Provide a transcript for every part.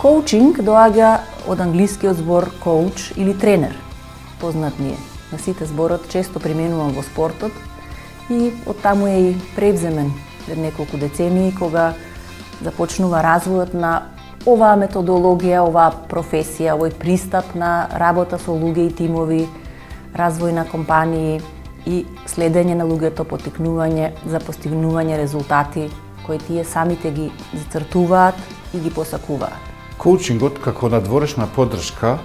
Коучинг доаѓа од англискиот збор коуч или тренер, познат ни е. На сите зборот често применуван во спортот и оттаму е и превземен пред неколку децении кога започнува развојот на оваа методологија, оваа професија, овој пристап на работа со луѓе и тимови, развој на компании и следење на луѓето, поттикнување за постигнување резултати кои тие самите ги зацртуваат и ги посакуваат. Коучингот како надворешна поддршка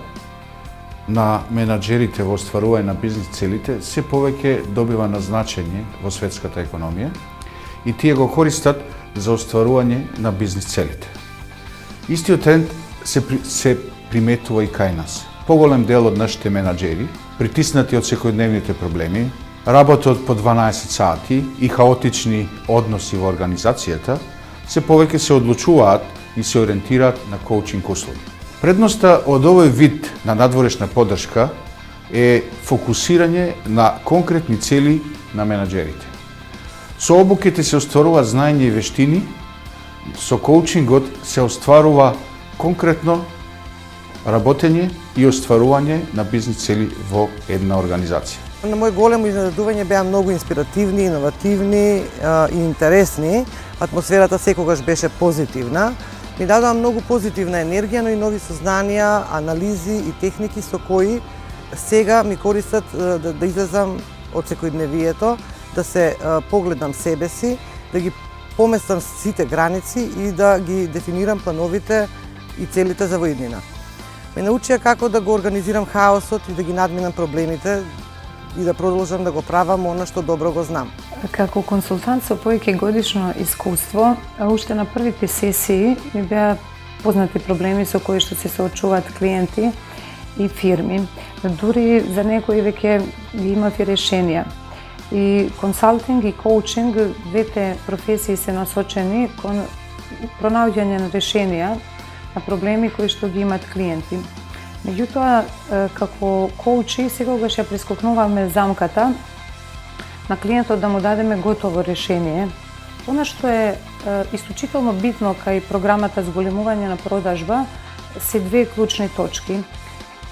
на менаџерите во остварување на бизнис целите се повеќе добива на значење во светската економија и тие го користат за остварување на бизнис целите. Истиот тренд се приметува и кај нас. Поголем дел од нашите менаџери, притиснати од секојдневните проблеми, работат по 12 сати и хаотични односи во организацијата, се повеќе се одлучуваат и се ориентираат на коучинг услуги. Предноста од овој вид на надворешна поддршка е фокусирање на конкретни цели на менаџерите. Со обуките се остварува знаење и вештини, со коучингот се остварува конкретно работење и остварување на бизнис цели во една организација. На мој големо изненадување беа многу инспиративни, иновативни и интересни. Атмосферата секогаш беше позитивна. Ми дадоа многу позитивна енергија, но и нови сознанија, анализи и техники со кои сега ми користат да излезам од секојдневието, да се погледам себе си, да ги поместам сите граници и да ги дефинирам плановите и целите за воиднина. Ме научија како да го организирам хаосот и да ги надминам проблемите и да продолжам да го правам она што добро го знам. Како консултант со повеќе годишно искуство, уште на првите сесии ми беа познати проблеми со кои што се соочуваат клиенти и фирми. Дури за некои веќе ги имав и решенија. И консалтинг и коучинг, двете професии се насочени кон пронаоѓање на решенија на проблеми кои што ги имат клиенти. Меѓутоа, како коучи, секогаш ја прескокнуваме замката на клиентот да му дадеме готово решение. Она што е исклучително битно кај програмата зголемување на продажба се две клучни точки.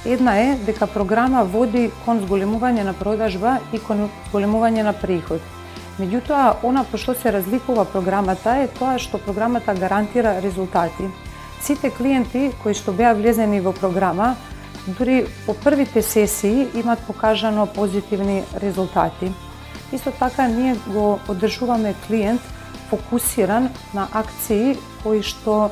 Една е дека програма води кон зголемување на продажба и кон зголемување на приход. Меѓутоа, она по што се разликува програмата е тоа што програмата гарантира резултати. Сите клиенти кои што беа влезени во програма, дури по првите сесии имат покажано позитивни резултати. Исто така, ние го одржуваме клиент фокусиран на акции кои што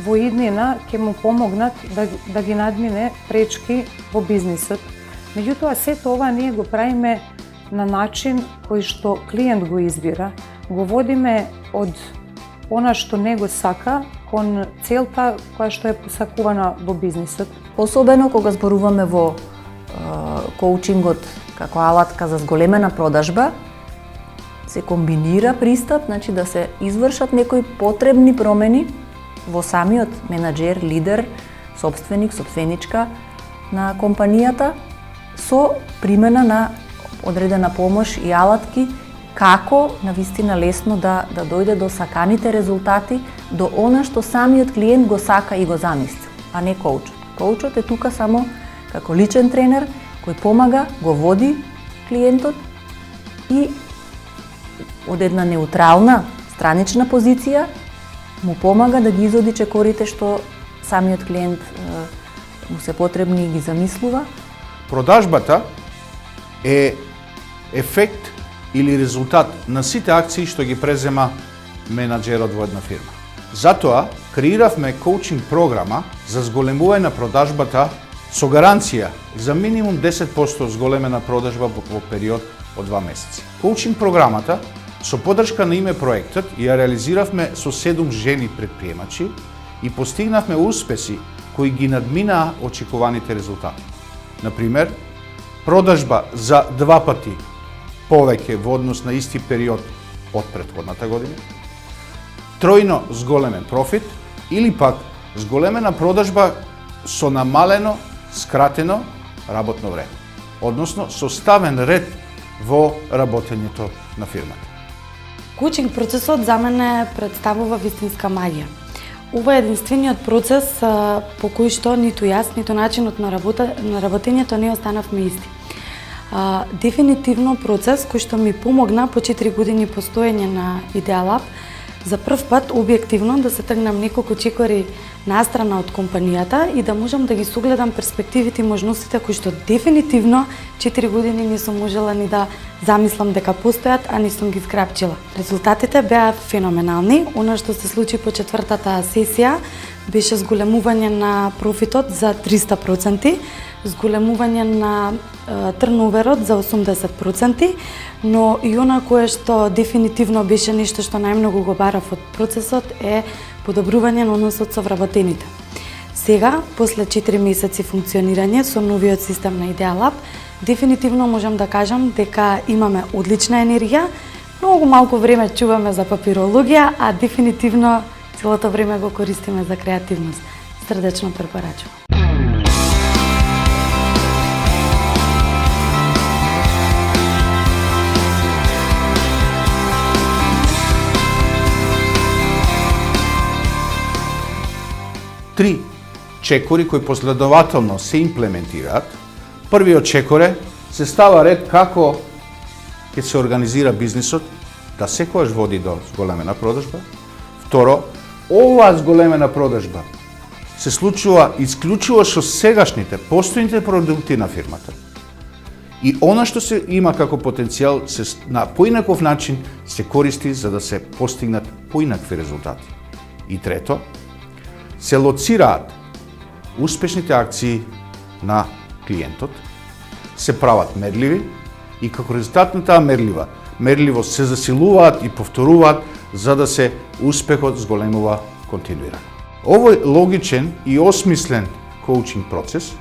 во иднина ќе му помогнат да ги надмине пречки во бизнисот. Меѓутоа, сето ова ние го правиме на начин кој што клиент го избира. Го водиме од она што него сака кон целта која што е посакувана во бизнисот. Особено кога зборуваме во коучингот како алатка за зголемена продажба, се комбинира пристап, значи да се извршат некои потребни промени во самиот менаџер, лидер, собственик, собственичка на компанијата со примена на одредена помош и алатки како навистина лесно да дојде до саканите резултати, до она што самиот клиент го сака и го замисли, а не коучот. Коучот е тука само како личен тренер кој помага, го води клиентот и од една неутрална, странична позиција му помага да ги изоди чекорите што самиот клиент му се потребни и ги замислува. Продажбата е ефект или резултат на сите акции што ги презема менаџерот во една фирма. Затоа креиравме коучинг програма за зголемување на продажбата со гаранција за минимум 10% зголемена продажба во период од 2 месеци. Коучинг програмата со поддршка на име проектот ја реализиравме со 7 жени предприемачи и постигнавме успеси кои ги надминаа очекуваните резултати. Например, продажба за 2 пати повеќе во однос на исти период од претходната година, тројно зголемен профит или пак зголемена продажба со намалено, скратено работно време, односно со ставен ред во работењето на фирмата. Коучинг процесот за мене представува вистинска магија. ова е единствениот процес по кој што ниту јас, ниту начинот на работењето не останавме исти. Дефинитивно процес кој што ми помогна по 4 години постоење на Idealab, за прв пат објективно да се тргнам неколку чекори настрана од компанијата и да можам да ги согледам перспективите и можностите кои што дефинитивно 4 години не сум можела ни да замислам дека постојат, а не сум ги скрапчила. Резултатите беа феноменални. Она што се случи по 4-та сесија беше зголемување на профитот за 300%, зголемување на трноверот за 80%, но и она кое што дефинитивно беше нешто што најмногу го барав од процесот е подобрување на односот со вработените. Сега, после 4 месеци функционирање со новиот систем на Idealab, дефинитивно можам да кажам дека имаме одлична енергија, многу малку време чуваме за папирологија, а дефинитивно целото време го користиме за креативност. Срдечно препорачувам. Три чекори кои последователно се имплементираат. Првиот чекор е се става ред како ќе се организира бизнисот, да секогаш води до зголемена продажба. Второ, оваа зголемена продажба се случува исклучиво со сегашните постојните продукти на фирмата. И она што се има како потенцијал се на поинаков начин се користи за да се постигнат поинакви резултати. И трето, се лоцираат успешните акции на клиентот, се прават мерливи и како резултат на таа мерливост се засилуваат и повторуваат за да се успехот зголемува континуирано. Овој логичен и осмислен коучинг процес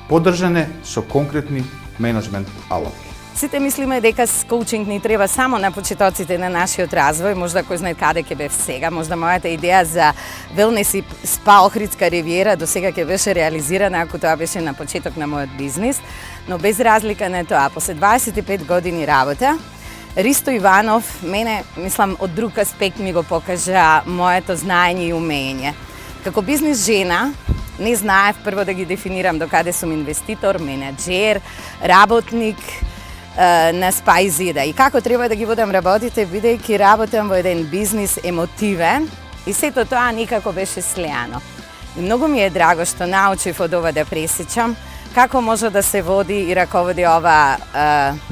поддржан е со конкретни менеджмент алатки. Сите мислиме дека коучинг ни треба само на почетоците на нашиот развој, можда кој знае каде ќе бев сега, можда мојата идеја за велнес и спа Охридска ривиера до сега ќе беше реализирана ако тоа беше на почеток на мојот бизнис, но без разлика на тоа, после 25 години работа, Ристо Иванов мене, мислам, од друг аспект ми го покажа моето знаење и умење. Како бизнис жена, не знаев прво да ги дефинирам докаде сум инвеститор, менаџер, работник, на спа и зида. И како треба да ги водам работите, бидејќи работам во еден бизнис емотивен и сето тоа никако беше слеано. И многу ми е драго што научив од ова да пресечам како може да се води и раководи ова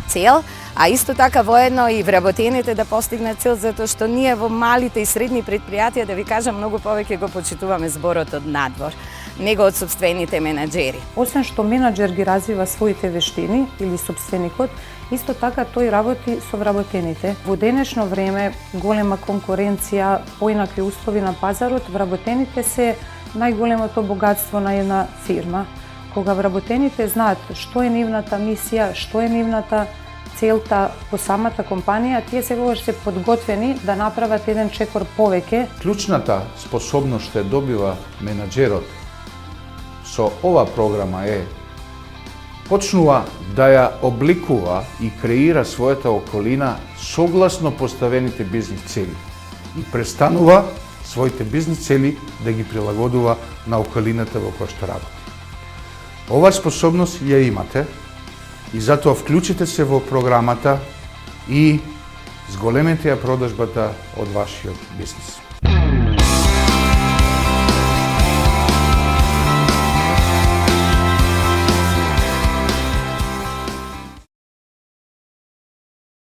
цел, а исто така воедно и вработените да постигнат цел, затоа што ние во малите и средни предпријатија, да ви кажам, многу повеќе го почитуваме зборот од надвор, него од собствените менаџери. Освен што менаџер ги развива своите вештини или собственикот, исто така тој работи со вработените. Во денешно време, голема конкуренција, поинакви услови на пазарот, вработените се најголемото богатство на една фирма. Кога вработените знаат што е нивната мисија, што е нивната целта по самата компанија, тие секогаш се подготвени да направат еден чекор повеќе. Клучната способност што ја добива менаџерот со ова програма е почнува да ја обликува и креира својата околина согласно поставените бизнис цели и престанува своите бизнис цели да ги прилагодува на околината во која што работи. Оваа способност ја имате и затоа вклучите се во програмата и зголемете ја продажбата од вашиот бизнис.